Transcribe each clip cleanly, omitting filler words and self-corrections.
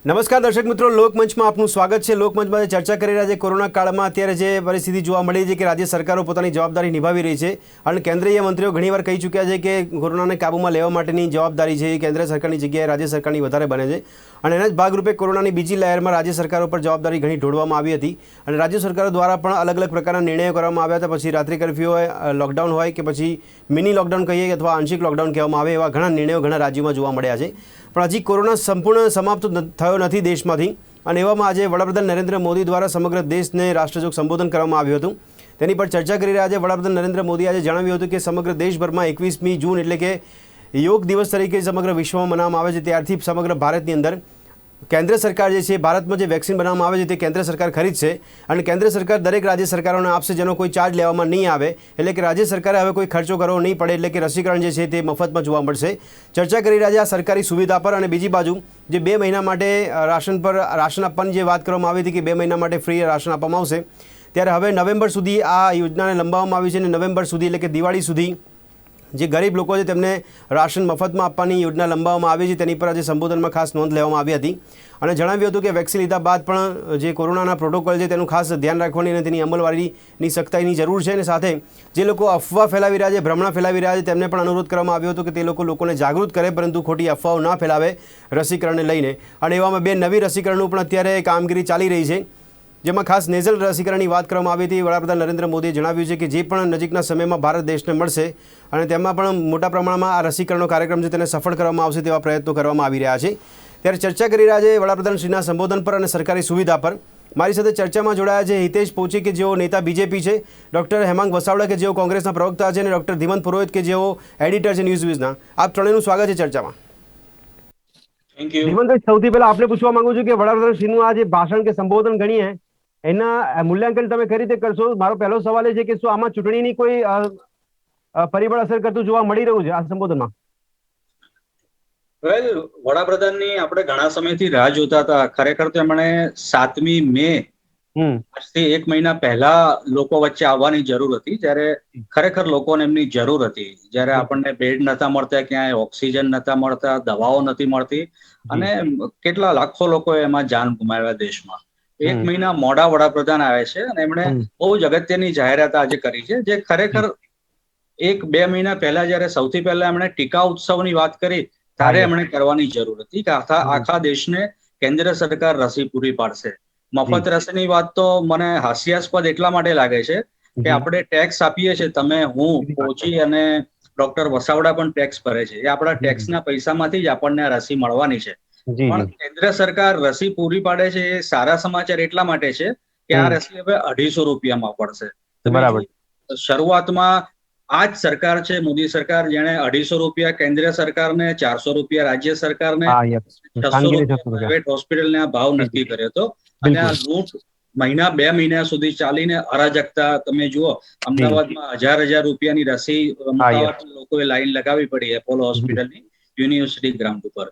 નમસ્કાર દર્શક મિત્રો, લોકમંચમાં આપનું સ્વાગત છે। લોકમંચમાં ચર્ચા કરી રહ્યા છે કોરોના કાળમાં અત્યારે જે પરિસ્થિતિ જોવા મળી છે કે રાજ્ય સરકારો પોતાની જવાબદારી નિભાવી રહી છે અને કેન્દ્રીય મંત્રીઓ ઘણીવાર કહી ચૂક્યા છે કે કોરોનાને કાબૂમાં લેવા માટેની જવાબદારી છે એ કેન્દ્ર સરકારની જગ્યાએ રાજ્ય સરકારની વધારે બને છે અને એના જ ભાગરૂપે કોરોનાની બીજી લહેરમાં રાજ્ય સરકારો પર જવાબદારી ઘણી ઢોળવામાં આવી હતી અને રાજ્ય સરકારો દ્વારા પણ અલગ અલગ પ્રકારના નિર્ણયો કરવામાં આવ્યા હતા। પછી રાત્રિ કર્ફ્યુ હોય, લોકડાઉન હોય કે પછી મિની લોકડાઉન કહીએ અથવા આંશિક લોકડાઉન કહેવામાં આવે, એવા ઘણા નિર્ણયો ઘણા રાજ્યોમાં જોવા મળ્યા છે। પણ હજી કોરોના સંપૂર્ણ સમાપ્ત થયો નથી દેશમાંથી અને એવામાં આજે વડાપ્રધાન નરેન્દ્ર મોદી દ્વારા સમગ્ર દેશને રાષ્ટ્રજોગ સંબોધન કરવામાં આવ્યું હતું। તેની પર ચર્ચા કરી રહ્યા છે। વડાપ્રધાન નરેન્દ્ર મોદી આજે જણાવ્યું હતું કે સમગ્ર દેશભરમાં 21મી જૂન એટલે કે યોગ દિવસ તરીકે સમગ્ર વિશ્વમાં મનાવવામાં આવે છે, ત્યારથી સમગ્ર ભારતની અંદર કેન્દ્ર સરકાર જે છે ભારતમાં જે વેક્સિન બનાવવામાં આવે છે તે કેન્દ્ર સરકાર ખરીદશે અને કેન્દ્ર સરકાર દરેક રાજ્ય સરકારોને આપશે જેનો કોઈ ચાર્જ લેવામાં નહીં આવે, એટલે કે રાજ્ય સરકારે હવે કોઈ ખર્ચો કરવો નહીં પડે, એટલે કે રસીકરણ જે છે તે મફતમાં જોવા મળશે। ચર્ચા કરી રહ્યા છે આ સરકારી સુવિધા પર અને બીજી બાજુ જે 2 મહિના માટે રાશન આપવાની જે વાત કરવામાં આવી હતી કે 2 મહિના માટે ફ્રી રાશન આપવામાં આવશે, ત્યારે હવે નવેમ્બર સુધી આ યોજનાને લંબાવવામાં આવી છે અને નવેમ્બર સુધી એટલે કે દિવાળી સુધી જે ગરીબ લોકો છે તેમને રાશન મફતમાં આપવાની યોજના લંબાવવામાં આવી છે। તેની પર આજે સંબોધનમાં ખાસ નોંધ લેવામાં આવી હતી અને જણાવ્યું હતું કે વેક્સિન લીધા બાદ પણ જે કોરોનાના પ્રોટોકોલ છે તેનું ખાસ ધ્યાન રાખવાની અને તેની અમલવારીની સખ્તાઈની જરૂર છે અને સાથે જે લોકો અફવા ફેલાવી રહ્યા છે, ભ્રમણા ફેલાવી રહ્યા છે, તેમને પણ અનુરોધ કરવામાં આવ્યો હતો કે તે લોકોને જાગૃત કરે પરંતુ ખોટી અફવાઓ ના ફેલાવે રસીકરણને લઈને। અને એવામાં 2 નવી રસીકરણનું પણ અત્યારે કામગીરી ચાલી રહી છે, જેમાં ખાસ નેઝલ રસીકરણની વાત કરવામાં આવી હતી। વડાપ્રધાન નરેન્દ્ર મોદીએ જણાવ્યું છે કે જે પણ નજીકના સમયમાં ભારત દેશને મળશે અને તેમાં પણ મોટા પ્રમાણમાં આ રસીકરણનો કાર્યક્રમ છે તેને સફળ કરવામાં આવશે તેવા પ્રયત્નો કરવામાં આવી રહ્યા છે। ત્યારે ચર્ચા કરી રહ્યા છે વડાપ્રધાનશ્રીના સંબોધન પર અને સરકારી સુવિધા પર। મારી સાથે ચર્ચામાં જોડાયા છે હિતેશ પોચી કે જેઓ નેતા બીજેપી છે, ડૉક્ટર હેમાંગ વસાવડા કે જેઓ કોંગ્રેસના પ્રવક્તા છે અને ડૉક્ટર ધીમંત પુરોહિત કે જેઓ એડિટર છે ન્યૂઝ. આપ ત્રણેયનું સ્વાગત છે ચર્ચામાં। Thank you. ધીમંતભાઈ, સૌથી પહેલા આપને પૂછવા માંગુ છું કે વડાપ્રધાનશ્રીનું આ જે ભાષણ કે સંબોધન ગણીએ એના મૂલ્યાંકન તમે કઈ રીતે કરશો? મારો પહેલો સવાલ એ છે કે શું આમાં ચૂંટણીની કોઈ પરિબળ અસર કરતું જોવા મળી રહ્યું છે આ સંબોધનમાં? વેલ, વડાપ્રધાનની આપણે ઘણા સમયથી રાહ જોતા હતા। ખરેખર તો એમણે 7મી મે આજથી 1 મહિના પહેલા લોકો વચ્ચે આવવાની જરૂર હતી, જ્યારે ખરેખર લોકોને એમની જરૂર હતી, જ્યારે આપણને બેડ નતા મળતા, ક્યાંય ઓક્સિજન નતા મળતા, દવાઓ નથી મળતી અને કેટલા લાખો લોકોએ એમાં જાન ગુમાવ્યા દેશમાં। 1 મહિના મોડા વડાપ્રધાન આવે છે અને એમણે બહુ જ અગત્યની જાહેરાત આજે કરી છે, જે ખરેખર 1-2 મહિના પહેલા જયારે સૌથી પહેલા એમણે ટીકા ઉત્સવની વાત કરી ત્યારે એમણે કરવાની જરૂર હતી કે આખા દેશને કેન્દ્ર સરકાર રસી પૂરી પાડશે। મફત રસીની વાત તો મને હાસ્યાસ્પદ એટલા માટે લાગે છે કે આપણે ટેક્સ આપીએ છીએ, તમે, હું, પોચી અને ડોક્ટર વસાવડા પણ ટેક્સ ભરે છે, એ આપણા ટેક્સના પૈસામાંથી જ આપણને આ રસી મળવાની છે। પણ કેન્દ્ર સરકાર રસી પૂરી પાડે છે એ સારા સમાચાર એટલા માટે છે કે આ રસી હવે 250 રૂપિયામાં પડશે। શરૂઆતમાં આ જ સરકાર છે, મોદી સરકાર, જેણે 250 રૂપિયા કેન્દ્ર સરકારને, 400 રૂપિયા રાજ્ય સરકારને, 600 રૂપિયા પ્રાઇવેટ હોસ્પિટલને આ ભાવ નક્કી કર્યો હતો અને આ લૂંટ 2 મહિના સુધી ચાલીને અરાજકતા તમે જુઓ। અમદાવાદમાં 1000 રૂપિયાની રસી લોકોએ લાઈન લગાવી પડી એપોલો હોસ્પિટલની યુનિવર્સિટી ગ્રાઉન્ડ ઉપર।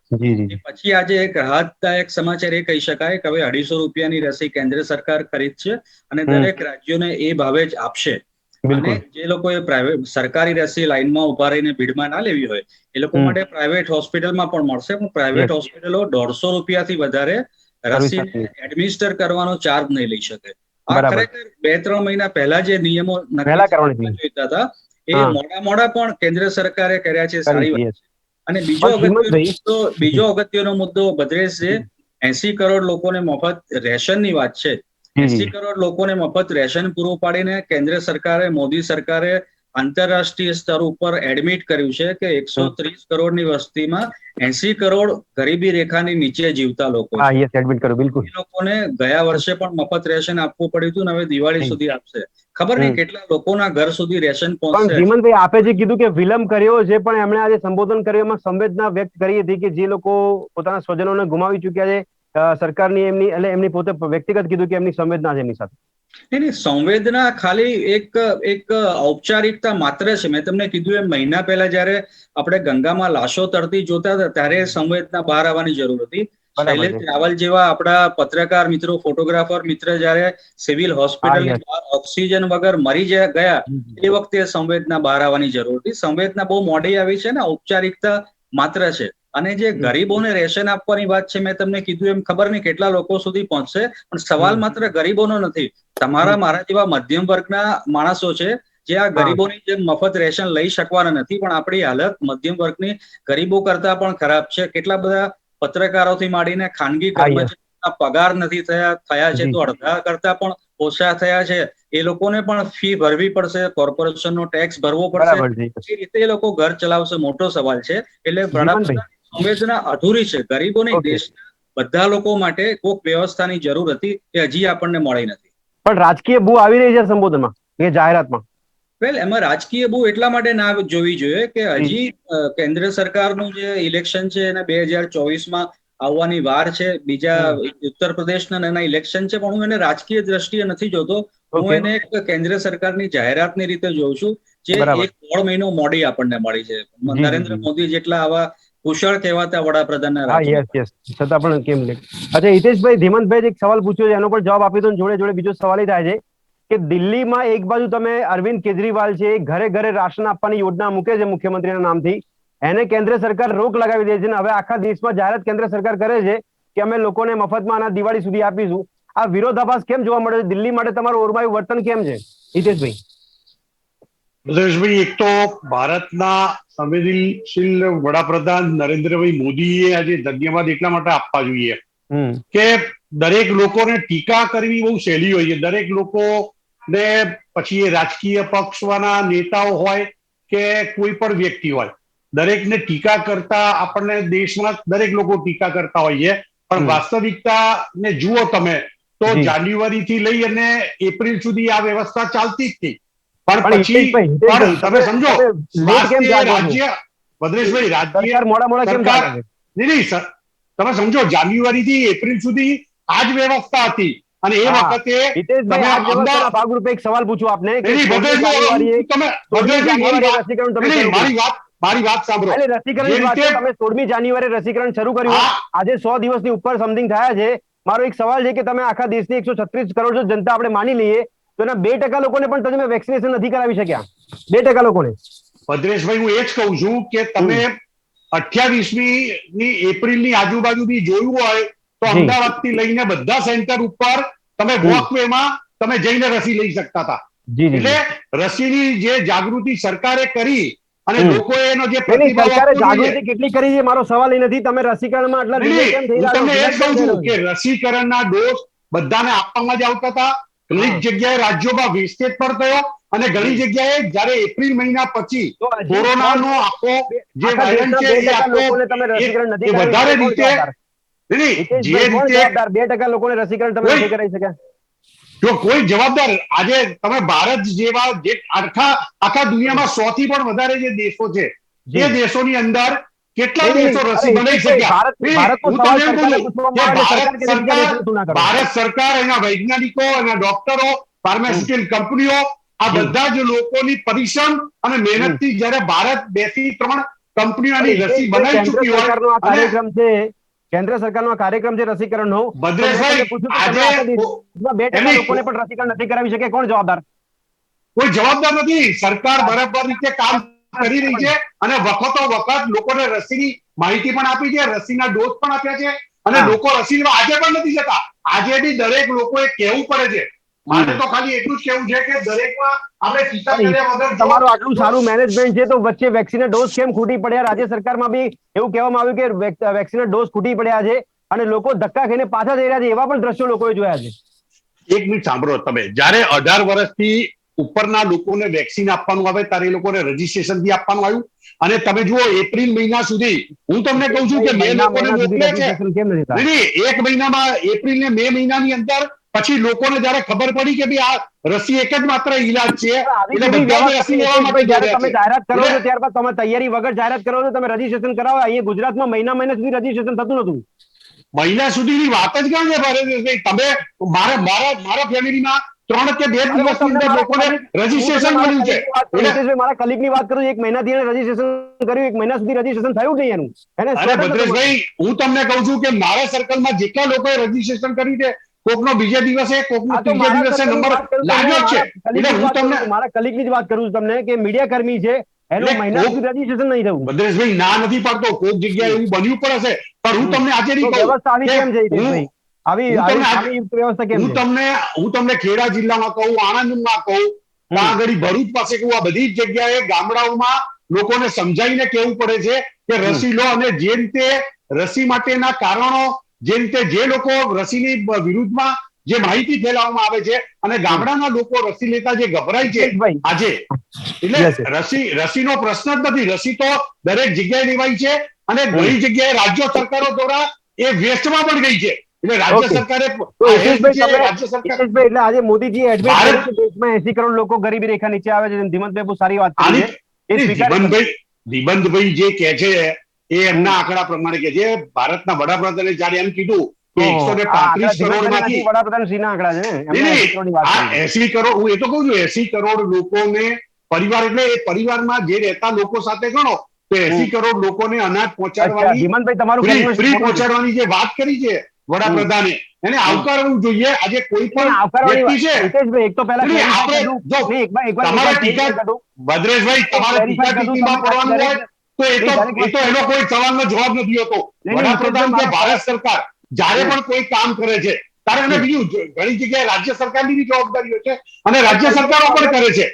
પછી આજે એક રાહતદાયક સમાચાર એ કહી શકાય કે હવે 250 રૂપિયાની રસી કેન્દ્ર સરકાર ખરીદશે અને દરેક રાજ્યોને એ ભાવે જ આપશે। અને જે લોકોએ સરકારી રસી લાઈનમાં ઉભા રહીને ભીડમાં ના લેવી હોય એ લોકો માટે પ્રાઇવેટ હોસ્પિટલમાં પણ મળશે, પણ પ્રાઇવેટ હોસ્પિટલો 150 રૂપિયાથી વધારે રસીને એડમિનિસ્ટર કરવાનો ચાર્જ નહીં લઈ શકે। આ ખરેખર 2-3 મહિના પહેલા જે નિયમો નક્કી જોઈતા હતા એ મોડા પણ કેન્દ્ર સરકારે કર્યા છે, સારી વાત છે। અને બીજો અગત્યનો મુદ્દો ભદ્રેશ છે, 80 કરોડ લોકોને મફત રેશનની વાત છે। 80 કરોડ લોકોને મફત રેશન પૂરું પાડીને કેન્દ્ર સરકારે, મોદી સરકારે આંતરરાષ્ટ્રીય સ્તર ઉપર એડમિટ કર્યું છે કે 130 કરોડની વસ્તીમાં 80 કરોડ ગરીબી રેખાની નીચે જીવતા લોકો છે। એ લોકોને ગયા વર્ષે પણ મફત રેશન આપવું પડ્યું હતું અને હવે દિવાળી સુધી આપશે। ખબર નહીં કેટલા લોકોના ઘર સુધી રેશન પહોંચશે। પણ ધીમંતભાઈ, આપે જે કીધું કે વિલંબ કર્યો છે, પણ એમણે આજે સંબોધન કર્યામાં સંવેદના વ્યક્ત કરી હતી કે જે લોકો પોતાના સ્વજનોને ગુમાવી ચૂક્યા છે, સરકારની એમની પોતે વ્યક્તિગત કીધું કે એમની સંવેદના છે એમની સાથે। નહીં, સંવેદના ખાલી એક ઔપચારિકતા માત્ર છે। મેં તમને કીધું એમ મહિના પહેલા જયારે આપણે ગંગામાં લાશો તરતી જોતા હતા ત્યારે સંવેદના બહાર આવવાની જરૂર હતી। શૈલેષ રાવલ જેવા આપણા પત્રકાર મિત્રો, ફોટોગ્રાફર મિત્ર જયારે સિવિલ હોસ્પિટલની બહાર ઓક્સિજન વગર મરી ગયા એ વખતે સંવેદના બહાર આવવાની જરૂર હતી। સંવેદના બહુ મોડી આવી છે ને ઔપચારિકતા માત્ર છે। અને જે ગરીબોને રેશન આપવાની વાત છે, મેં તમને કીધું એમ ખબર નહીં કેટલા લોકો સુધી પહોંચશે, પણ સવાલ માત્ર ગરીબોનો નથી. તમારા મારા જેવા મધ્યમ વર્ગના માણસો છે જે આ ગરીબોની જેમ મફત રેશન લઈ શકવાના નથી, પણ આપણી હાલત મધ્યમ વર્ગની ગરીબો કરતા પણ ખરાબ છે. કેટલા બધા પત્રકારોથી માંડીને ખાનગી કર્મચારીઓના પગાર નથી થયા છે, તો અડધા કરતા પણ ઓછા થયા છે. એ લોકોને પણ ફી ભરવી પડશે, કોર્પોરેશનનો ટેક્સ ભરવો પડશે. એ રીતે એ લોકો ઘર ચલાવશે, મોટો સવાલ છે. એટલે વડાપ્રધાનની સંવેદના અધૂરી છે. ગરીબોની દેશના બધા લોકો માટે કોઈક વ્યવસ્થાની જરૂર હતી, એ હજી આપણને મળી નથી. પણ રાજકીય બહુ આવી રહી છે સંબોધનમાં, એ જાહેરાતમાં. વેલ, એમાં રાજકીય બહુ એટલા માટે ના જોવી જોઈએ કે હજી કેન્દ્ર સરકારનું જે ઇલેક્શન છે એને 2024માં આવવાની વાર છે. બીજા ઉત્તર પ્રદેશના એના ઇલેક્શન છે, પણ હું એને રાજકીય દ્રષ્ટિએ નથી જોતો. હું એને એક કેન્દ્ર સરકારની જાહેરાતની રીતે જોઉં છું, જે 1.5 મહિનો મોડી આપણને મળી છે. નરેન્દ્ર મોદી જેટલા આવા કુશળ કહેવાતા વડાપ્રધાનના છતાં પણ કેમ લે. અચ્છા હિતેશભાઈ, ધીમંતભાઈ એક સવાલ પૂછ્યો છે, એનો પણ જવાબ આપી દો. જોડે જોડે બીજો સવાલ એ થાય છે કે દિલ્હીમાં એક બાજુ તમે અરવિંદ કેજરીવાલ છે, ઘરે ઘરે રાશન આપવાની યોજના મૂકે છે મુખ્યમંત્રીના નામથી, એને કેન્દ્ર સરકાર રોક લગાવી દે છે. હવે આખા દેશમાં જાહેરાત કેન્દ્ર સરકાર કરે છે કે અમે લોકોને મફતમાં અનાજ દિવાળી સુધી આપીશું. આ વિરોધાભાસ કેમ જોવા મળે છે? દિલ્હી માટે તમારું ઓરમાયું વર્તન કેમ છે હિતેશભાઈ? બ્રજેશભાઈ, એક તો ભારતના સંવેદનશીલ વડાપ્રધાન નરેન્દ્રભાઈ મોદીએ આજે ધન્યવાદ એટલા માટે આપવા જોઈએ કે દરેક લોકોને ટીકા કરવી બહુ સહેલી હોય છે. દરેક લોકોને, પછી એ રાજકીય પક્ષવાળા નેતાઓ હોય કે કોઈ પણ વ્યક્તિ હોય, દરેકને ટીકા કરતા આપણને દેશમાં દરેક લોકો ટીકા કરતા હોય છે. પણ વાસ્તવિકતાને જુઓ તમે તો જાન્યુઆરી થી લઈ અને એપ્રિલ સુધી આ વ્યવસ્થા ચાલતી જ હતી. પણ પછી પણ તમે સમજો, રાજ્ય ભદ્રેશભાઈ, રાજ્ય સરકાર નહીં, તમે સમજો જાન્યુઆરી થી એપ્રિલ સુધી આ જ વ્યવસ્થા હતી. અને એ વખતે તમે અમદાવાદ ભાગરૂપે એક સવાલ પૂછું આપને, મારી વાત સાંભળો. તમે 16મી જાન્યુઆરી રસીકરણ શરૂ કર્યું, આજે 100 દિવસની ઉપર સમથિંગ થયા છે. મારો એક સવાલ છે કે તમે આખા દેશની 136 કરોડ જનતા આપણે માની લઈએ તો એના 2% લોકોને પણ તમે વેક્સિનેશન નથી કરાવી શક્યા. 2% લોકોને. ભદ્રેશભાઈ, હું એ જ કહું છું કે તમે 28મી એપ્રિલની આજુબાજુથી જોયું હોય તો અમદાવાદ થી લઈને બધા સેન્ટર ઉપર તમે વોકવેમાં તમે જઈને રસી લઈ શકતા હતા. એટલે રસીની જે જાગૃતિ સરકારે કરી અને લોકોએ એનો જે પ્રતિભાવ જાગૃતિ કેટલી કરી છે મારો સવાલ એ નથી. તમે રસીકરણમાં આટલા ડિલે કેમ થઈ રહ્યા છો? હું તમને એ જ કહું છું કે રસીકરણના ડોઝ બધાને આપવામાં જ આવતા હતા. ઘણી જગ્યાએ રાજ્યોમાં વેસ્ટેજ પણ થયો અને ઘણી જગ્યાએ જયારે એપ્રિલ મહિના પછી કોરોનાનો આખો જે વાયરસ છે એ આખો વધારે રીતે જે રીતે 2% લોકોને રસીકરણ તમે નથી કરાવી શક્યા. જો કોઈ જવાબદાર, આજે તમે ભારત જેવા જે આખા દુનિયામાં 100 થી પણ વધારે જે દેશો છે એ દેશોની અંદર કેટલા દેશો રસી બનાવી શક્યા? હું તમને એમ બોલું કે ભારત સરકાર, એના વૈજ્ઞાનિકો, એના ડોક્ટરો, ફાર્માસ્યુટિકલ કંપનીઓ, આ બધા જ લોકોની પરિશ્રમ અને મહેનતથી જયારે ભારત 2 થી 3 કંપનીઓની રસી બનાવી ચૂકી હોય. કાર્યક્રમ છે કેન્દ્ર સરકારનો કાર્યક્રમ છે રસીકરણનો. ભદ્રેશભાઈ, આજે 2% લોકોને પણ રસીકરણ નથી કરાવી શકે, કોણ જવાબદાર? કોઈ જવાબદાર નથી. સરકાર બરાબર રીતે કામ કરી રહી છે અને વખતો વખત લોકોને રસીની માહિતી પણ આપી છે, રસીના ડોઝ પણ આપ્યા છે અને લોકો રસી લેવા આજે પણ નથી જતા. આજે બી દરેક લોકોએ કહેવું પડે છે. મારે તો ખાલી એટલું જ કહેવું છે કે દરેકમાં આપણે ટીકા કર્યા વગર, તમારું આટલું સારું મેનેજમેન્ટ છે તો વચ્ચે વેક્સિનના ડોઝ કેમ ખૂટી પડ્યા? રાજ્ય સરકારમાં બી એવું કહેવામાં આવ્યું કે વેક્સિનના ડોઝ ખૂટી પડ્યા છે અને લોકો ધક્કા ખાઈને પાછા જઈ રહ્યા છે. એવા પણ દ્રશ્યો લોકોએ જોયા છે. એક મિનિટ સાંભળો તમે. જયારે 18 વર્ષથી ઉપરના લોકોને વેક્સિન આપવાનું આવે ત્યારે એ લોકોને રજીસ્ટ્રેશન થી આપવાનું આવ્યું. અને તમે જુઓ એપ્રિલ મહિના સુધી, હું તમને કહું છું કે મેં લોકોને મોકલે છે. એક મહિનામાં, એપ્રિલ ને મે મહિનાની અંદર પછી લોકોને જયારે ખબર પડી કે ભાઈ આ રસી એક જ માત્ર ઈલાજ છે, એટલે બધા જ રસી લેવા માટે તમે જાહેરાત કરો છો ત્યારબાદ તમે તૈયારી વગર જાહેરાત કરો છો, તમે રજીસ્ટ્રેશન કરાવો. અહીંયા ગુજરાતમાં મહિના સુધી રજીસ્ટ્રેશન થતું નતું. મહિના સુધીની વાત જ ક્યાં છે ભારેશભાઈ? તમે મારા ફેમિલીમાં 3 કે 2 દિવસની અંદર લોકોને રજીસ્ટ્રેશન મળ્યું છે. મારા કલીગની વાત કરું, 1 મહિનાથી એને રજીસ્ટ્રેશન કર્યું, 1 મહિના સુધી રજીસ્ટ્રેશન થયું નહીં એનું. અરે ભદ્રેશભાઈ, હું તમને કહું છું કે મારા સર્કલમાં જેટલા લોકોએ રજીસ્ટ્રેશન કર્યું છે, કોકનો બીજા દિવસે, કોકનો ત્રીજા દિવસે નંબર લાગ્યો છે. એટલે હું તમને મારા કલીગની જ વાત કરું છું તમને કે મીડિયા કર્મી છે, એનું એટલે મહિના કોક- સુધી રજીસ્ટ્રેશન નહીં થયું. ભદ્રેશભાઈ ના નથી પાડતો, કોઈક જગ્યાએ એવું બન્યું પણ હશે, પણ હું તમને આજે તો નહીં કહું વ્યવસ્થા આવી કે કેમ છે હિતેશભાઈ? આવી હું આવી તમને ખામીયુક્ત વ્યવસ્થા કેમ છે? હું તમને ખેડા જિલ્લામાં કહું, આણંદમાં કહું, ત્યાં આગળ ભરૂચ પાસે કહું, આ બધી જ જગ્યાએ ગામડાઓમાં લોકોને સમજાવીને કહેવું પડે છે કે રસી લો, અને જે રીતે રસી માટેના કારણો, જે રીતે જે લોકો રસીની વિરુદ્ધમાં જે માહિતી ફેલાવવામાં આવે છે અને ગામડાના લોકો રસી લેતા જે ગભરાય છે હિતેશભાઈ, આજે, એટલે Yes, yes. રસીનો પ્રશ્ન જ નથી. રસી તો દરેક જગ્યાએ લેવાય છે અને ઘણી જગ્યાએ રાજ્ય સરકારો દ્વારા એ વેસ્ટમાં પણ ગઈ છે. એટલે રાજ્ય Okay. સરકારે તો આ હેલ્થ હિતેશભાઈ, જે તમે રાજ્ય સરકાર હિતેશભાઈ, એટલે આજે મોદીજીએ એડમિટ ભારત- કર્યું કે દેશમાં 80 કરોડ લોકો ગરીબી રેખા નીચે આવે છે. ધીમંતભાઈ બહુ સારી વાત કરી છે. એ સ્વીકારી શકો. ધીબંતભાઈ જે કે છે એ એમના આંકડા પ્રમાણે કે છે. ભારતના વડાપ્રધાને જ્યારે એમ કીધું કે ઓહો, આ આંકડા 135 કરોડ ધીમંતભાઈના માંથી નથી, વડાપ્રધાનશ્રીના આંકડા છે ને. એમને 80 કરોડની વાત કરી છે. 80 કરોડ, હું એ તો કહું છું, 80 કરોડ લોકોને પરિવાર, એટલે એ પરિવારમાં જે રહેતા લોકો સાથે ગણો તો 80 કરોડ લોકોને અનાજ અચ્છા, પહોંચાડવાની, ધીમંતભાઈ, તમારું ફ્રી calculation ખોટું છે. પહોંચાડવાની જે વાત કરી છે વડાપ્રધાને, એને આવકારવું જોઈએ. આજે કોઈ પણ નહીં, આવકારવાની વ્યક્તિ છે, વાત- હિતેશભાઈ, એક તો પહેલા નહીં, clarify આપણે કરી દઉં. જો નહીં, એકવાર તમારે clarify ટીકા, કરી દઉં. ભદ્રેશભાઈ, તમારે clarify ટીકા કરી દઉં. ટીકીમાં તમે પડવાનું હોય દરેક- તો દરેક એ તો એનો કોઈ સવાલનો જવાબ નથી હોતો. નહીં, વડાપ્રધાન કે હિતેશભાઈ, ભારત સરકાર જ્યારે પણ કોઈ કામ કરે છે ત્યારે એને બીજું ઘણી જગ્યાએ રાજ્ય સરકારની બી જવાબદારી હોય છે અને રાજ્ય સરકારો પણ કરે છે.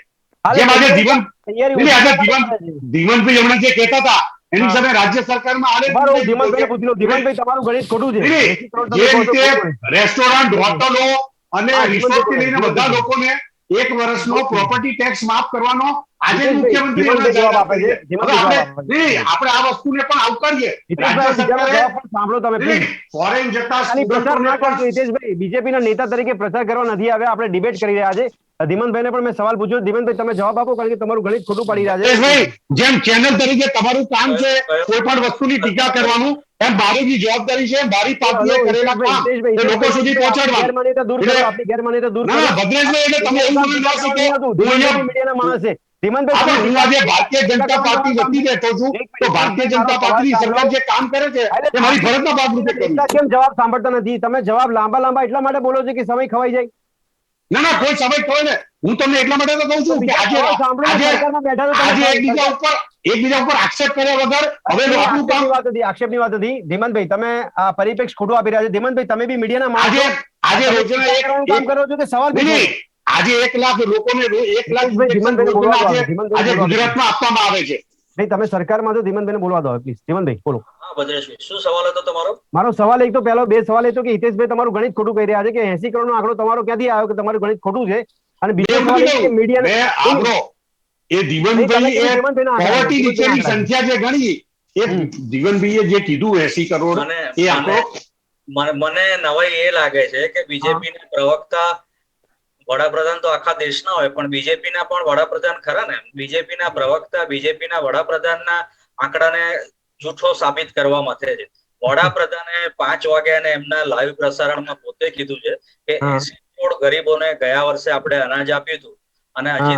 હાલે, જેમ આજે તૈયારી નહીં, આજે ઓછી કરે છે. ધીમંતભાઈ હમણાં જે કહેતા હતા એની હા. સામે રાજ્ય સરકારમાં હાલે જ બરાબર, હું નહીં ધીમંતભાઈને છે. પૂછી લઉં. ધીમંતભાઈ, તમારું ગણિત ખોટું છે. નહીં, 80 કરોડ જે તમે કહો છો, રીતે ખોટું છે. રેસ્ટોરન્ટ, હોટલો અને હા, રિસોર્ટ થી ધીમંતભાઈ, લઈને બધા ધીમંતભાઈ. લોકોને 1 વર્ષનો પ્રોપર્ટી ટેક્સ માફ કરવાનો આજે ધીમંતભાઈ, મુખ્યમંત્રી ધીમંતભાઈ જવાબ આપે છે. હવે ધીમંતભાઈ જવાબ આપણે આપે છે. નહીં, આપણે આ વસ્તુને પણ આવકારીએ. હિતેશભાઈ, રાજ્ય બીજાનો સરકારે જવાબ પણ સાંભળો તમે, please. ફોરેન જતા ખાલી પ્રચાર સ્ટુડન્ટોને ના કરશો પણ હિતેશભાઈ. બીજેપીના નેતા તરીકે પ્રચાર કરવા નથી આવ્યા. આપણે ડિબેટ કરી રહ્યા છે. ધીમંતભાઈને પણ મેં સવાલ પૂછ્યો. ધીમંતભાઈ, તમે જવાબ આપો, કારણ કે તમારું ગણિત ખોટું પડી રહ્યા છે. ભાઈ, જેમ ચેનલ તરીકે તમારું કામ છે કોઈ પણ વસ્તુની ટીકા કરવાનું, એમ મારી બી જવાબદારી છે મારી પાર્ટીએ હલો, કરેલા કામ હિતેશભાઈ, એ લોકો સુધી હિતેશભાઈ, આપણી પહોંચાડવાનું. ગેરમાન્યતા દૂર કરો, એટલે આપણી ગેરમાન્યતા દૂર ના, કરો. ના, ભદ્રેશભાઈ, એટલે તમે એવું સમજી ના શકો. ધીમંતભાઈ મીડિયાના માણસ છે. ધીમંતભાઈ, આપણે હું આજે ભારતીય જનતા પાર્ટી કામ વતી છે. બેઠો છું એક તો મિનિટ, ભારતીય મારો જનતા સવાલ પાર્ટીની સરકાર સાંભળો. જે કામ કરે છે અરે, એ મારી ફરજના ભાગરૂપે કરું નેતા છું. કેમ જવાબ સાંભળતા નથી? તમે જવાબ લાંબા લાંબા એટલા માટે બોલો છો કે સમય ખવાઈ જાય. ના, ના, કોઈ સમય ખોય ને. હું તમને એટલા માટે તો કહું છું કે બીજા સવાલ સાંભળો ને, આજે સરકારમાં બેઠા છો તમે. આજે એકબીજા ઉપર આક્ષેપ કર્યા વગર હવે આપણું કામ આક્ષેપની વાત હતી. ધીમંતભાઈ, તમે આ પરિપ્રેક્ષ ખોટું આપી રહ્યા છે. ધીમંતભાઈ, તમે બી મીડિયાના માણસ છો. આજે તમે રોજના ટીકા કરવાનું કામ કરો છો કે સવાલ પૂછો છો? નહીં, આજે 1 લાખ લોકોને 1 લાખ ધીમંતભાઈ, injection ધીમંતભાઈને બોલવા દો. આજે ધીમંતભાઈને બોલવા દો. ગુજરાતમાં આપવામાં આવે છે. નહીં, તમે સરકારમાં તો ધીમંતભાઈને બોલવા દો, પ્લીઝ. ધીમંતભાઈ, બોલો. હા ભદ્રેશભાઈ, શું સવાલ હતો તમારો? મારો સવાલ એક તો પહેલો બે સવાલ એ તો કે હિતેશભાઈ તમારું ગણિત ખોટું કહી રહ્યા છે કે 80 કરોડનો આંકડો તમારો ક્યાંથી આવ્યો કે તમારું ગણિત ખોટું છે? અને બીજો મેં સવાલ એ કે કીધું, મીડિયાને મેં આપણો એ નહીં, તમે જીવનભાઈ કીધું એ ધીમંતભાઈના આંકડા છે. પોવર્ટી નીચેની ધીમંતભાઈના સંખ્યા જે ગણી એ જીવનભાઈએ જે કીધું 80 કરોડ એ આંકડો મને નવાઈ એ લાગે છે કે બીજેપી ના પ્રવક્તા, વડાપ્રધાન તો આખા દેશના હોય પણ બીજેપી ના પણ વડાપ્રધાન ખરા ને. બીજેપી ના પ્રવક્તા બીજેપી ના વડાપ્રધાનના આંકડાને જૂઠો સાબિત કરવા મથે છે. વડાપ્રધાને 5 વાગ્યા એમના લાઈવ પ્રસારણમાં પોતે કીધું છે કે 80 કરોડ ગરીબોને ગયા વર્ષે આપણે અનાજ આપ્યું હતું અને હજી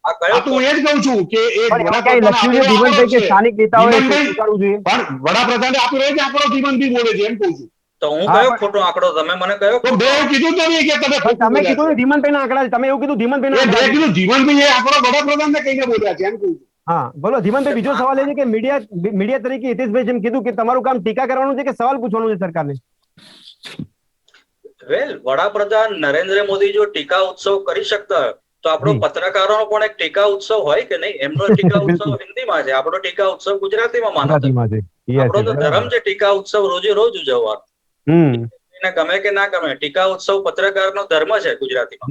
આ તો હું એ જ કહું છું કે એ પણ એમાં ક્યાંય લખ્યું છે ધીમંતભાઈ કે સ્થાનિક નેતાઓએ સ્વીકારવું જોઈએ? પણ વડાપ્રધાને આપ્યો એ જ આંકડો જીવનભાઈ બોલે છે એમ કહું છું. તો હું કયો ખોટો આંકડો? તમે મને કયો? તો બે એવું કીધું જ નથી કે તમે પણ ખોટું તમે બોલ્યા કીધું છો. ને ધીમંતભાઈના આંકડા છે. તમે એવું કીધું એ ધીમંતભાઈના બે આંકડા છે. કીધું જીવનભાઈ એ આંકડો વડાપ્રધાનને કહીને બોલ્યા છે એમ કહું છું. હા, બોલો ધીમંતભાઈ. બીજો સવાલ એ છે કે મીડિયા તરીકે હિતેશભાઈ જેમ કીધું કે તમારું કામ ટીકા કરવાનું છે કે સવાલ પૂછવાનું છે સરકારને? વેલ, વડાપ્રધાન નરેન્દ્ર મોદી જો ટીકા ઉત્સવ કરી શકતા હોય તો આપણો પત્રકારોનો પણ એક ટીકા ઉત્સવ હોય કે નહીં? એમનો ટીકા ઉત્સવ હિન્દીમાં છે, આપણો ટીકા ઉત્સવ ગુજરાતીમાં માનો છે. આપણો તો ધર્મ છે ટીકા ઉત્સવ રોજે રોજ ઉજવવાનો. એને ગમે કે ના ગમે, ટીકા ઉત્સવ પત્રકારનો ધર્મ છે ગુજરાતીમાં.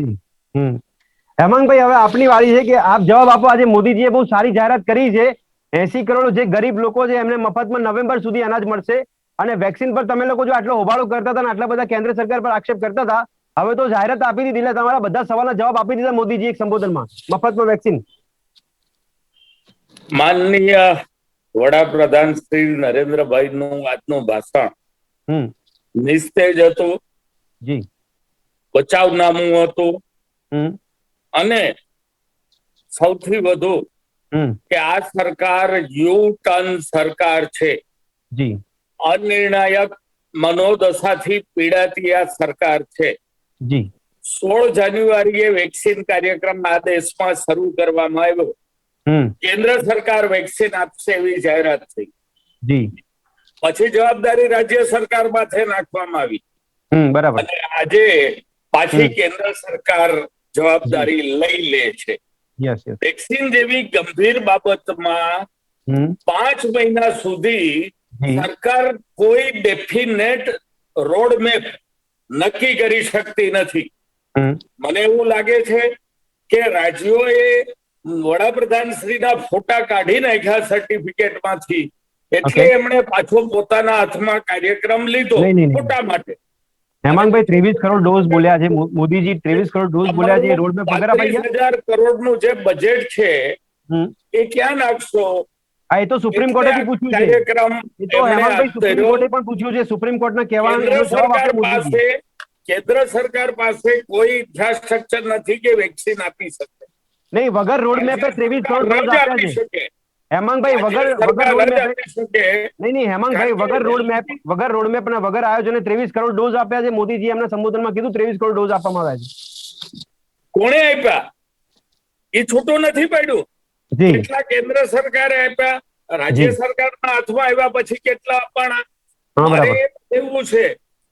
હેમાંગભાઈ, હવે આપની વારી છે કે આપ જવાબ આપો. આજે મોદીજીએ બહુ સારી જાહેરાત કરી છે. 80 કરોડ જે ગરીબ લોકો છે એમને મફતમાં નવેમ્બર સુધી અનાજ મળશે. અને વેક્સિન પર તમે લોકો જો આટલો હોબાળો કરતા હતા અને આટલા બધા કેન્દ્ર સરકાર પર આક્ષેપ કરતા હતા, હવે તો જાહેરાત આપી દીધી. એટલે તમારા બધા સવાલના જવાબ આપી દીધા મોદીજી એક સંબોધનમાં. મફતમાં વેક્સિન. માનનીય વડાપ્રધાન શ્રી નરેન્દ્રભાઈ નું આજનું ભાષણ નિસ્તેજ હતું, જી, બચાવનામું હતું અને સૌથી વધુ કે આ સરકાર યુ ટર્ન સરકાર છે. જી, અનિર્ણાયક મનોદશાથી પીડાતી આ સરકાર છે. જી, 16 જાન્યુઆરીએ વેક્સિન કાર્યક્રમ આ દેશમાં શરૂ કરવામાં આવ્યો કેન્દ્ર સરકાર વેક્સિન આપશે એવી જાહેરાત થઈ, જી પછી જવાબદારી રાજ્ય સરકાર માથે નાખવામાં આવી બરાબર અને આજે પાછી કેન્દ્ર સરકાર જવાબદારી લઈ લે છે. યસ યસ વેક્સિન જેવી ગંભીર બાબતમાં 5 મહિના સુધી સરકાર કોઈ ડેફિનેટ રોડ મેપ નક્કી કરી શકતી નથી. મને એવું લાગે છે કે રાજ્યોએ વડાપ્રધાન શ્રીના ફોટા કાઢી નાખ્યા સર્ટિફિકેટમાંથી, એટલે એમણે પાછો પોતાના હાથમાં કાર્યક્રમ લીધો ફોટા માટે. હેમાંગભાઈ 23 કરોડ ડોઝ બોલ્યા છે મોદીજી, 23 કરોડ ડોઝ બોલ્યા છે, રોડ મેપ વગેરે અપાઈ ગયા. 35,000 કરોડનું જે બજેટ છે એ ક્યાં નાખશો? હા, એ તો સુપ્રીમ કોર્ટે પૂછ્યું છે. કાર્યક્રમ એ તો હેમાંગભાઈ સુપ્રીમ કોર્ટે પણ પૂછ્યું છે. સુપ્રીમ કોર્ટના કહેવાનો જવાબ આપે મોદીજી. કેન્દ્ર સરકાર પાસે કોઈ ઇન્ફ્રાસ્ટ્રક્ચર નથી કે વેક્સિન આપી શકે. નહીં, વગર રોડ મેપે 23 કરોડ ડોઝ આપ્યા છે હેમાંગભાઈ. વગર રોડ મેપે નહીં હેમાંગભાઈ, વગર રોડ મેપ અને વગર આયોજને 23 કરોડ ડોઝ આપ્યા છે. મોદીજી એમના સંબોધનમાં કીધું 23 કરોડ ડોઝ આપવામાં આવ્યા છે. કોણે આપ્યા એ છૂટું નથી પડ્યું. કેટલા કેન્દ્ર સરકારે આપ્યા, રાજ્ય સરકારના હાથમાં આવ્યા પછી કેટલા આપવાના. મારે એવું છે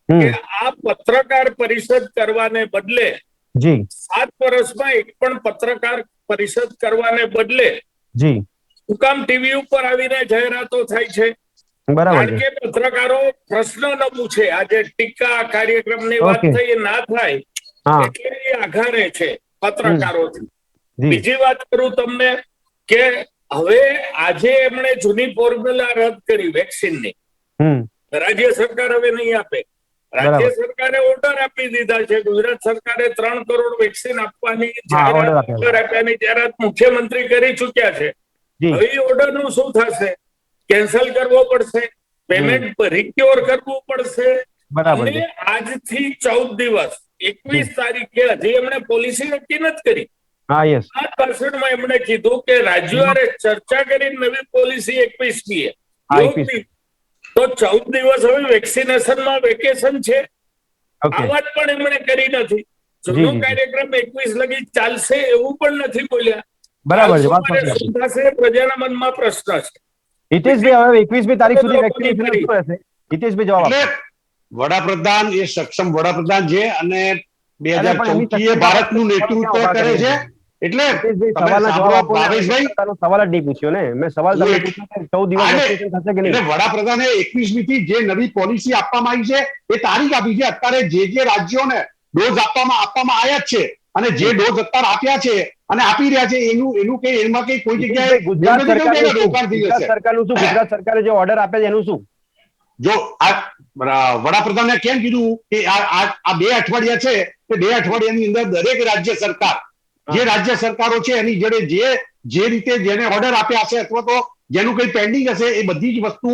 કે આ પત્રકાર પરિષદ કરવાને બદલે 7 વર્ષમાં એક પણ પત્રકાર પરિષદ કરવાને બદલે શું કામ ટીવી ઉપર આવીને જાહેરાતો થાય છે? કારણ કે પત્રકારો પ્રશ્ન ન પૂછે. આજે ટીકા કાર્યક્રમની વાત થઈ ના થાય એટલે એ આઘારે છે પત્રકારોથી. બીજી વાત કરું તમને કે હવે આજે એમણે જૂની ફોર્મ્યુલા રદ કરી વેક્સિનની. રાજ્ય સરકાર હવે નહીં આપે. રાજ્ય સરકારે ઓર્ડર આપી દીધા છે. ગુજરાત સરકારે 3 કરોડ વેક્સિન આપવાની જાહેરાત મુખ્યમંત્રી કરી ચુક્યા છે. હવે એ ઓર્ડર નું શું થશે? કેન્સલ કરવો પડશે, પેમેન્ટ રિક્યોર કરવું પડશે. અને આજથી 14 દિવસ 21 તારીખે હજી એમણે પોલિસી નક્કી નથી કરી. આ ભાષણમાં એમણે કીધું કે રાજ્યો ચર્ચા કરી નવી પોલિસી 21મી તો 14 દિવસ હવે વેક્સિનેશનમાં વેકેશન છે. આ વાત પણ એમણે કરી નથી. જૂનો કાર્યક્રમ 21 લગી ચાલશે એવું પણ નથી બોલ્યા. બરાબર છે. પ્રજાના મનમાં પ્રશ્ન છે. હિતેશભાઈ, હવે 21મી તારીખ સુધી વેક્સિનેશન શું રહેશે? હિતેશભાઈ જવાબ આપો. વડાપ્રધાન એ સક્ષમ વડાપ્રધાન છે અને 2014 ભારતનું નેતૃત્વ કરે છે. એટલે ભાવેશભાઈ સવાલ જ નહીં પૂછ્યો ને મેં. સવાલ તમને પૂછ્યો કે 14 દિવસ વેકેશન થશે કે નહીં. વડાપ્રધાને 21મી થી જે નવી પોલિસી આપવામાં આવી છે એ તારીખ આપી છે. અત્યારે જે રાજ્યોને ડોઝ આપવામાં આવ્યા છે અને જે ડોઝ અત્યારે આપ્યા છે અને આપી રહ્યા છે એનું કઈ એમાં કઈ કોઈ જગ્યાએ ગુજરાત સરકારનું શું? ગુજરાત સરકારે જે ઓર્ડર આપ્યા છે એનું શું? જો વડાપ્રધાને કેમ કીધું કે આ 2 અઠવાડિયા છે તે 2 અઠવાડિયાની અંદર દરેક રાજ્ય સરકાર જે રાજ્ય સરકારો છે એની જોડે જે રીતે જેને ઓર્ડર આપ્યા હશે અથવા તો જેનું કઈ પેન્ડિંગ હશે એ બધી જ વસ્તુ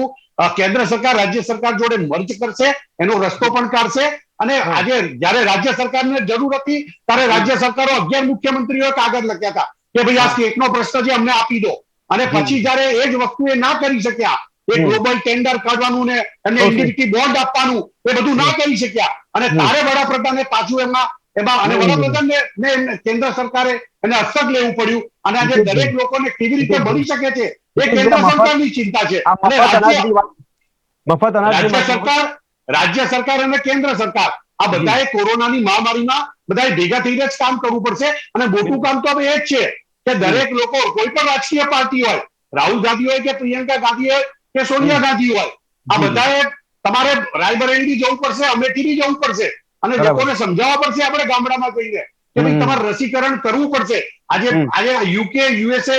કેન્દ્ર સરકાર રાજ્ય સરકાર જોડે મર્જ કરશે, એનો રસ્તો પણ કાઢશે. અને આજે જયારે રાજ્ય સરકારને જરૂર હતી ત્યારે રાજ્ય સરકારો 11 મુખ્યમંત્રીઓ કાગળ લખ્યા હતા કે ભાઈ આ સ્ટેટનો પ્રશ્ન છે અમને આપી દો. અને પછી જયારે એ જ વસ્તુ એ ના કરી શક્યા, એ ગ્લોબલ ટેન્ડર કાઢવાનું ને એમને ઇન્ડિવિટી બોન્ડ આપવાનું એ બધું ના કરી શક્યા અને તારે વડાપ્રધાને પાછું એમાં અને વડાપ્રધાનને કેન્દ્ર સરકારે એને હસ્તક લેવું પડ્યું. અને આજે દરેક લોકોને કેવી રીતે મળી શકે છે એ કેન્દ્ર સરકારની ચિંતા છે. અને રાજ્ય સરકાર અને કેન્દ્ર સરકાર આ બધાએ કોરોનાની મહામારીમાં બધાએ ભેગા થઈને જ કામ કરવું પડશે. અને મોટું કામ તો હવે એ જ છે કે દરેક લોકો, કોઈ પણ રાજકીય પાર્ટી હોય, રાહુલ ગાંધી હોય કે પ્રિયંકા ગાંધી હોય કે સોનિયા ગાંધી હોય, આ બધાએ તમારે રાયબરેલી જવું પડશે, અમેઠી જવું પડશે અને લોકોને સમજાવવા પડશે આપણે ગામડામાં જઈને કે ભાઈ તમારે રસીકરણ કરવું પડશે. આજે યુકે યુએસએ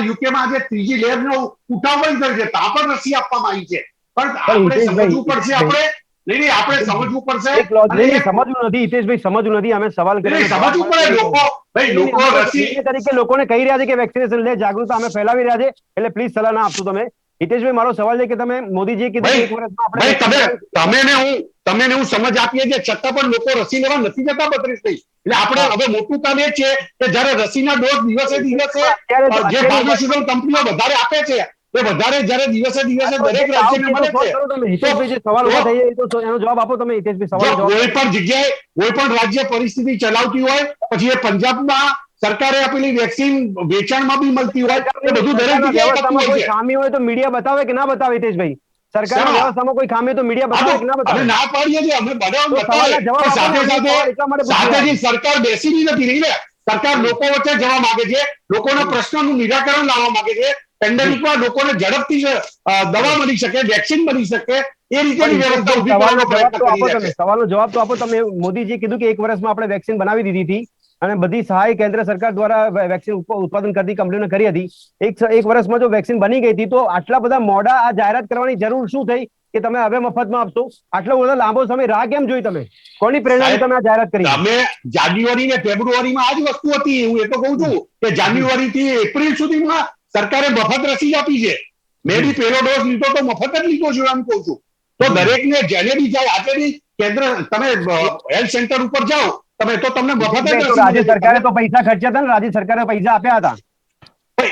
યુકેમાં આજે 3જી લહેરનો ઉઠાવ બંધ કર્યો છે, ત્યાં પણ રસી આપવામાં આવી છે. પણ આપણે સમજવું પડશે. આપણે સમજવું પડશે. સમજવું નથી હિતેશભાઈ, સમજવું નથી. અમે સવાલ કરીએ સમજવું પડે. લોકો રસી તરીકે લોકોને કહી રહ્યા છે કે વેક્સિનેશન લે, જાગૃતતા અમે ફેલાવી રહ્યા છે. એટલે પ્લીઝ સલાહ ના આપશો તમે. હિતેશભાઈ, મારો સવાલ છે કે તમે મોદીજીએ કીધું 1 વર્ષમાં તમે હું સમજ આપીએ છીએ છતાં પણ લોકો રસી લેવા નથી જતા 32 એટલે આપણે હવે મોટું કામ એ છે કે જયારે રસીના ડોઝ દિવસે દિવસે જે ફાર્માસ્યુટિકલ કંપનીઓ વધારે આપે છે એ વધારે જયારે દિવસે દિવસે દરેક રાજ્યને મળે છે. હિતેશભાઈ, સવાલ ઉભા થઈ જાય તો એનો જવાબ આપો તમે. હિતેશભાઈ, સવાલ કોઈ પણ જગ્યાએ કોઈ પણ રાજ્ય પરિસ્થિતિ ચલાવતી હોય, પછી એ પંજાબમાં સરકારે આપેલી વેક્સિન વેચાણમાં બી મળતી હોય, એ બધું દરેક સરકારના જગ્યાએ થતું વ્યવસ્થામાં હોય કોઈ છે. ખામી હોય તો મીડિયા બતાવે કે ના બતાવે હિતેશભાઈ? સરકારના શા? વ્યવસ્થામાં કોઈ ખામી હોય તો મીડિયા આ બતાવે તો કે ના અમે બતાવે? ના પાડીએ છીએ, અમે બનાવ તો બતાવે, સવાલના જવાબ પણ આપો ને. સાથે અમે સવાલ એટલા માટે પૂછી રહ્યા સાથેથી છીએ. સરકાર બેસી બી નથી રહી ને. સરકાર લોકો વચ્ચે જવા માંગે છે, લોકોના પ્રશ્નોનું નિરાકરણ લાવવા માંગે છે. પેન્ડેમિકમાં લોકોને ઝડપથી દવા મળી શકે, વેક્સિન મળી શકે, એ રીતેની પણ વ્યવસ્થા હિતેશભાઈ, ઉભી સવાલનો કરવાનો જવાબ પ્રયત્ન તો કરી આપો રહ્યા તમે. છે. સવાલનો જવાબ તો આપો તમે. મોદીજીએ કીધું કે 1 વર્ષમાં આપણે વેક્સિન બનાવી દીધી હતી અને બધી સહાય કેન્દ્ર સરકાર દ્વારા વેક્સિન ઉત્પાદન કરતી કંપનીઓને કરી હતી. એક વર્ષમાં જો વેક્સિન બની ગઈ હતી તો આટલા બધા મોડા આ જાહેરાત કરવાની જરૂર શું થઈ કે તમે હવે મફતમાં આપશો? આટલો બધો લાંબો સમય રાહ કેમ જોઈ તમે? કોની પ્રેરણાથી સાહેબ, તમે આ જાહેરાત કરી? તમે જાન્યુઆરી ને ફેબ્રુઆરીમાં આ જ વસ્તુ હતી. હું એ તો કહું છું કે જાન્યુઆરી થી એપ્રિલ સુધીમાં સરકારે મફત રસી આપી છે. મેં બી પહેલો ડોઝ લીધો તો મફત જ લીધો છે, એમ કહું છું. તો દરેકને જેને બી જાય, આજે બી કેન્દ્ર, તમે હેલ્થ સેન્ટર ઉપર જાઓ તમે, તો તમને મફત જ તો રસી રાજ્ય મળે છે. સરકારે તો પૈસા ખર્ચ્યા હતા ને, રાજ્ય સરકારે પૈસા આપ્યા હતા.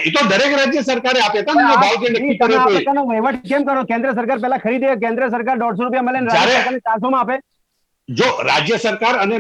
એ તો દરેક રાજ્ય સરકારે આપ્યા હતા ને, પણ એનો આ ભાવ જે નક્કી તમે કર્યો આ તો. પ્રકારનો વહીવટ કેમ કરો? કેન્દ્ર સરકાર પહેલા ખરીદે, કેન્દ્ર સરકાર 150 રૂપિયા મળે ને રાજ્ય જ્યારે સરકારને 400 માં આપે. જો રાજ્ય સરકાર અને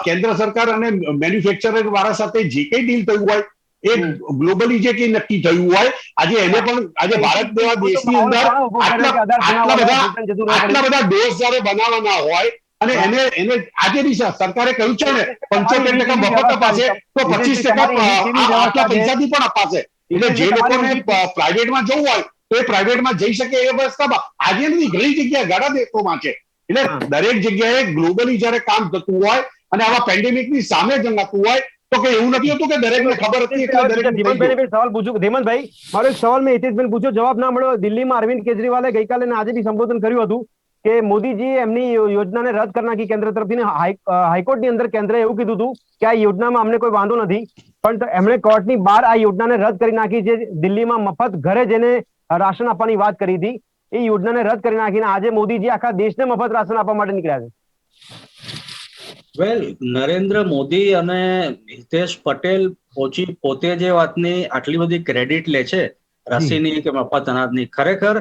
કેન્દ્ર સરકાર અને મેન્યુફેક્ચરર વાળા સાથે જે કઈ ડીલ થયું હોય, એ ગ્લોબલી જે કઈ નક્કી થયું હોય, આજે એને પણ, આજે ભારત જેવા તો દેશની માહોલ અંદર કોણે ઉભો કર્યો કે આધાર આટલા બનાવવા બધા બ્રિટન જતું રહેવું આટલા પડ્યું? બધા ડોઝ જયારે બનાવવાના હોય અને એને એને આજે બી સરકારે કહ્યું છે ને તમારી એવી 75% કેવી મફત વ્યવસ્થા અપાશે, છે? તો હિતેશભાઈ, 25% તમારી એવી કેવી આટલા વ્યવસ્થા છે? પૈસાથી પણ અપાશે. એટલે જે હિતેશભાઈ, તમારી લોકોને એવી પ્રાઇવેટમાં જવું હોય તો એ પ્રાઇવેટમાં જઈ શકે એ વ્યવસ્થામાં આજે નથી, ઘણી જગ્યાએ ઘણા દેશોમાં છે. એટલે દરેક જગ્યાએ ગ્લોબલી જયારે કામ થતું હોય અને આવા પેન્ડેમિકની સામે જંગાતું હોય, તો કે એવું નથી હોતું કે દરેકને ખબર હતી એટલે હવે બીજા દરેકને થઈ ગયું. ધીમનભાઈને સવાલ પૂછું. ધીમનભાઈ, મારો એક સવાલ મેં હિતેશભાઈને પૂછ્યો, જવાબ ના મળ્યો. દિલ્હીમાં અરવિંદ કેજરીવાલે ગઈકાલે અને આજે બી સંબોધન કર્યું હતું કે મોદીજી એમની યોજનાને રદ કરી નાખી કેન્દ્ર તરફથી. હાઈકોર્ટની અંદર કેન્દ્રએ એવું કીધું હતું કે આ યોજનામાં અમને કોઈ વાંધો નથી, પણ એમણે કોર્ટની બહાર આ યોજનાને રદ કરી નાખી. જે દિલ્હીમાં મફત ઘરે જઈને રાશન આપવાની વાત કરી હતી, એ યોજનાને રદ કરી નાખીને આજે મોદીજી આખા દેશને મફત રાશન આપવા માટે નીકળ્યા છે. વેલ, નરેન્દ્ર મોદી અને હિતેશ પટેલ પોતે જે વાતની આટલી બધી ક્રેડિટ લે છે, રસીની કે મફત અનાજની, ખરેખર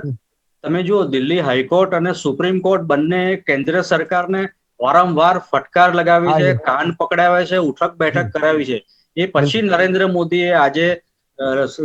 તમે જુઓ, દિલ્હી હાઈકોર્ટ અને સુપ્રીમ કોર્ટ બંને કેન્દ્ર સરકારને વારંવાર ફટકાર લગાવી છે, કાન પકડાવ્યા છે, ઉઠક બેઠક કરાવી છે. એ પછી નરેન્દ્ર મોદીએ આજે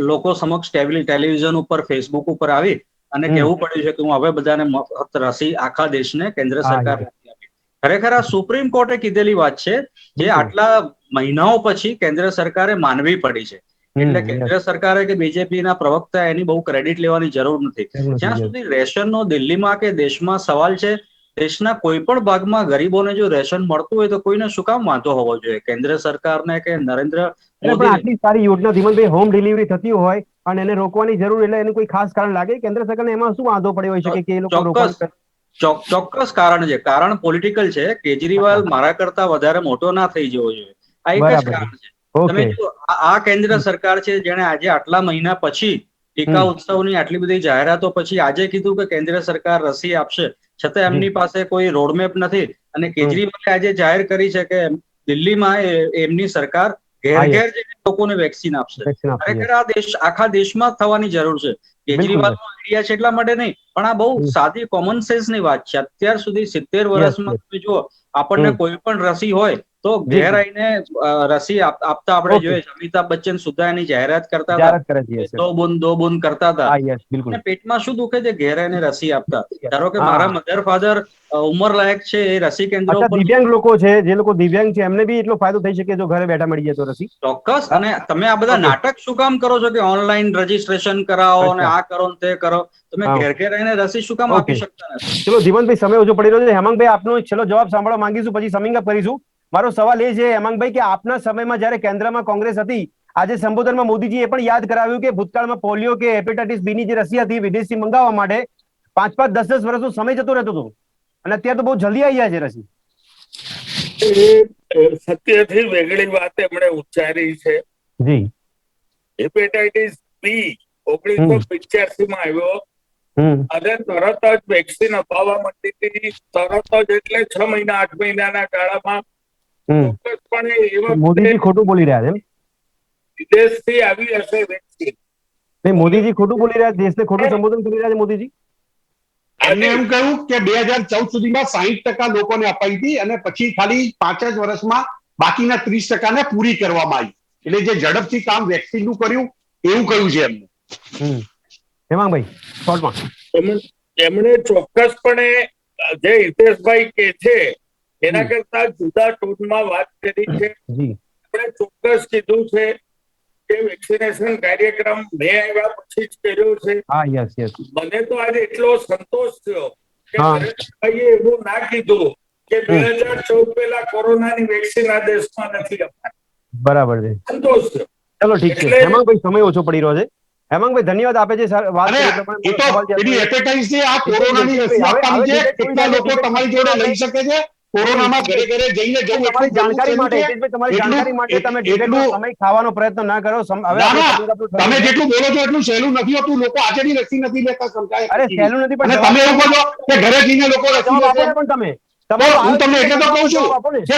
લોકો સમક્ષ ટેલિવિઝન ઉપર, ફેસબુક ઉપર આવી અને કહેવું પડ્યું છે કે હું હવે બધાને મફત રસી આખા દેશને કેન્દ્ર સરકાર નથી આપી. ખરેખર આ સુપ્રીમ કોર્ટે કીધેલી વાત છે, જે આટલા મહિનાઓ પછી કેન્દ્ર સરકારે માનવી પડી છે. એટલે કેન્દ્ર સરકારે કે બીજેપીના પ્રવક્તા એની બહુ ક્રેડિટ લેવાની જરૂર નથી. જ્યાં સુધી રેશનનો દિલ્હીમાં કે દેશમાં સવાલ છે, દેશના કોઈ પણ ભાગમાં ગરીબોને જો રેશન મળતું હોય તો કોઈને શું કામ વાંધો હોવો જોઈએ? કેન્દ્ર સરકારને કે નરેન્દ્ર પણ મોદી આટલી સારી યોજના ધીમનભાઈ હોમ ડિલિવરી થતી હોય અને એને રોકવાની જરૂર, એટલે એનું કોઈ ખાસ કારણ લાગે કેન્દ્ર સરકારને એમાં શું વાંધો પડ્યો હોય શકે કે એ લોકો ચોક્કસ રોકવાનું? ચોક્કસ કારણ છે. કારણ પોલિટિકલ છે. કેજરીવાલ મારા કરતા વધારે મોટો ના થઈ જવો જોઈએ, આ એક જ બરાબર છે. કારણ છે. તમે ઓકે. જો, આ કેન્દ્ર સરકાર છે જેને આજે આટલા મહિના પછી ટીકા ઉત્સવની આટલી બધી જાહેરાતો પછી આજે કીધું કે કેન્દ્ર સરકાર રસી આપશે, છતાં એમની પાસે કોઈ રોડમેપ નથી. અને કેજરીવાલે આજે જાહેર કરી છે કે દિલ્હીમાં એમની સરકાર ઘેર ઘેર જઈને લોકોને વેક્સિન આપશે. વેક્સિન આપી છે. ખરેખર આ આખા દેશમાં થવાની જરૂર છે. બિલકુલ. કેજરીવાલનો આઈડિયા છે એટલા માટે નહીં, પણ આ બહુ સાદી કોમન સેન્સ ની વાત છે. અત્યાર સુધી 70 વર્ષમાં તમે જુઓ, આપણને કોઈ પણ રસી હોય તો ઘેર આવીને રસી આપતા આપણે જોઈએ. અમિતાભ બચ્ચન સુદ્ધા એની જાહેરાત કરતા હતા, જાહેરાત કરે છે. દો બૂંદ કરતા હતા. બિલકુલ. અને પેટમાં શું દુખે છે, ઘેર આવીને રસી આપતા. ધારો કે મારા મધર ફાધર ઉંમર લાયક છે, એ રસી કેન્દ્ર અચ્છા, ઉપર દિવ્યાંગ લોકો છે, જે લોકો દિવ્યાંગ છે, એમને બી એટલો ફાયદો થઈ શકે જો ઘરે બેઠા મળી જાય તો રસી? ચોક્કસ. અને તમે આ બધા નાટક શું કામ કરો છો કે ઓનલાઈન રજીસ્ટ્રેશન કરાવો અને આ કરો ને તે કરો? તમે ઘેર ઘેર આવીને રસી શું કામ આપી શકતા નથી? ચલો ધીમનભાઈ, સમય ઓછો પડી રહ્યો છે. હેમાંગભાઈ, આપનો છેલ્લો જવાબ સાંભળવા માંગીશું, પછી સમિંગ અપ કરીશું. મારો સવાલ એ છે હેમાંગભાઈ કે આપના સમયમાં જયારે કેન્દ્રમાં કોંગ્રેસ હતી, આજે સંબોધનમાં મોદીજી એ પણ યાદ કરાવ્યું કે ભૂતકાળમાં પોલિયો કે હેપેટાઇટિસ બી ની જે રસી હતી વિદેશથી મંગાવવા માટે 5-5, 10-10 વર્ષનો સમય જતો રહેતો હતો, અને અત્યારે તો બહુ જલ્દી આવી જાય છે રસી. સત્યથી વેગળી વાત એમણે ઉચ્ચારી છે. જી. હેપેટાઇટિસ બી 1985 માં આવ્યો અને તરત જ વેક્સિન અપાવવા માંડી હતી. તરત જ એટલે 6 મહિના 8 મહિનાના ગાળામાં ચોક્કસપણે એ મોદીજી વખતે ખોટું બોલી રહ્યા છે એમ? વિદેશથી આવી હશે વેક્સિન. નહીં, મોદીજી ખોટું બોલી રહ્યા, દેશને ખોટું સંબોધન કરી રહ્યા છે મોદીજી. એમને એમ કહ્યું કે 2014 સુધીમાં 60% લોકોને અપાઈ હતી અને પછી ખાલી 5 જ વર્ષમાં બાકીના 30% પૂરી કરવામાં આવી. એટલે જે ઝડપથી કામ વેક્સિનનું કર્યું એવું કહ્યું છે એમને. હેમાંગભાઈ શોર્ટમાં એમણે ચોક્કસપણે જે હિતેશભાઈ કે છે એના કરતા જુદા ટોનમાં વાત કરી છે. એમણે ચોક્કસ કીધું છે કે વેક્સિનેશન કાર્યક્રમ મેં આવ્યા પછી જ કર્યો છે. મને તો આજે એટલો સંતોષ થયો કે નરેન્દ્રભાઈએ એવું ના કીધું કે 2014 પહેલા કોરોનાની વેક્સિન આ દેશમાં નથી અપાતી. બરાબર છે, સંતોષ થયો. ચલો ઠીક છે. હેમાંગભાઈ સમય ઓછો પડી રહ્યો છે. હેમાંગભાઈ ધન્યવાદ આપે છે સર વાત એ તો એની એપેટાઇઝ છે આ કોરોનાની રસી આપવાની છે. કેટલા લોકો તમારી જોડે લઈ શકે છે કોરોનામાં ઘરે ઘરે જઈને જવું તમારી જાણકારી માટે તમારી જાણકારી માટે તમે સમય ખાવાનો પ્રયત્ન ના કરો. તમે જેટલું બોલો છો એટલું સહેલું નથી હોતું. લોકો આજેની રસી નથી લેતા સમજાય. અરે સહેલું નથી પણ તમે એવું કહો કે ઘરે જઈને લોકો રસી લેશે પણ તમે હું તમને એટલે તો કહું છું કે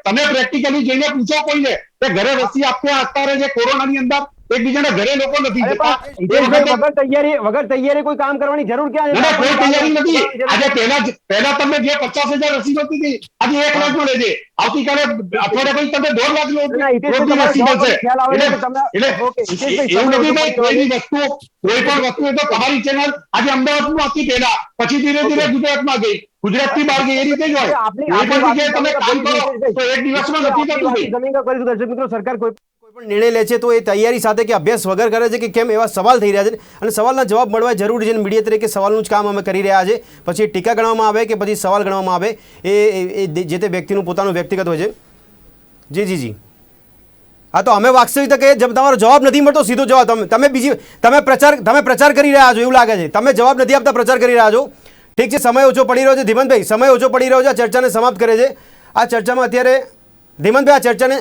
તમે પ્રેક્ટિકલી જઈને પૂછો કોઈને કે ઘરે રસી આપતા અત્યારે જે કોરોનાની અંદર એકબીજાના ઘરે લોકો નથી જતા. વગર તૈયારી કોઈ કામ કરવાની જરૂર ક્યાં છે? કોઈ તૈયારી નથી. આજે પહેલા તમે જે 50,000 રસી મળતી હતી આજે 1 લાખ મળે છે. આવતીકાલે અઠવાડિયા પછી તમે 2 લાખ રસી મળશે. એવું નથી ભાઈ. કોઈ પણ વસ્તુ તો તમારી ચેનલ આજે અમદાવાદમાં હતી પહેલા, પછી ધીરે ધીરે ગુજરાતમાં ગઈ, ગુજરાતથી બહાર ગઈ, એ રીતે જ હોય. કોઈ પણ જગ્યાએ તમે કામ કરો તો એક દિવસમાં નથી થતું. દર્શક મિત્રો, સરકાર કોઈ પણ નિર્ણય લે છે તો એ તૈયારી સાથે કે અભ્યાસ વગર કરે છે કે કેમ, એવા સવાલ થઈ રહ્યા છે અને સવાલના જવાબ મળવા જરૂરી છે. મીડિયા તરીકે સવાલનું જ કામ અમે કરી રહ્યા છે. પછી ટીકા ગણવામાં આવે કે પછી સવાલ ગણવામાં આવે એ જે તે વ્યક્તિનું પોતાનું વ્યક્તિગત હોય છે. જી જી જી હા, તો અમે વાસ્તવિકતા કહીએ, જબ તમારો જવાબ નથી મળતો સીધો જવાબ તમે પ્રચાર કરી રહ્યા છો એવું લાગે છે. તમે જવાબ નથી આપતા, પ્રચાર કરી રહ્યા છો. ઠીક છે, સમય ઓછો પડી રહ્યો છે. ધીમંતભાઈ સમય ઓછો પડી રહ્યો છે, આ ચર્ચાને સમાપ્ત કરે છે. આ ચર્ચામાં અત્યારે ધીમંતભાઈ આ ચર્ચાને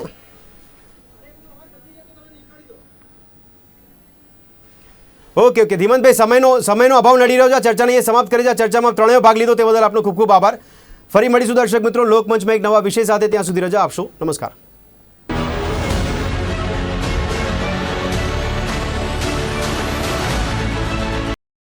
ઓકે ધીમંતભાઈ સમયનો અભાવ નડી રહ્યો છે. આ ચર્ચાને એ સમાપ્ત કરી છે. આ ચર્ચામાં ત્રણેય ભાગ લીધો તે બદલ આપનો ખૂબ ખૂબ આભાર. ફરી મળીશું દર્શક મિત્રો લોકમંચમાં એક નવા વિષય સાથે. ત્યાં સુધી રજા આપશો. નમસ્કાર.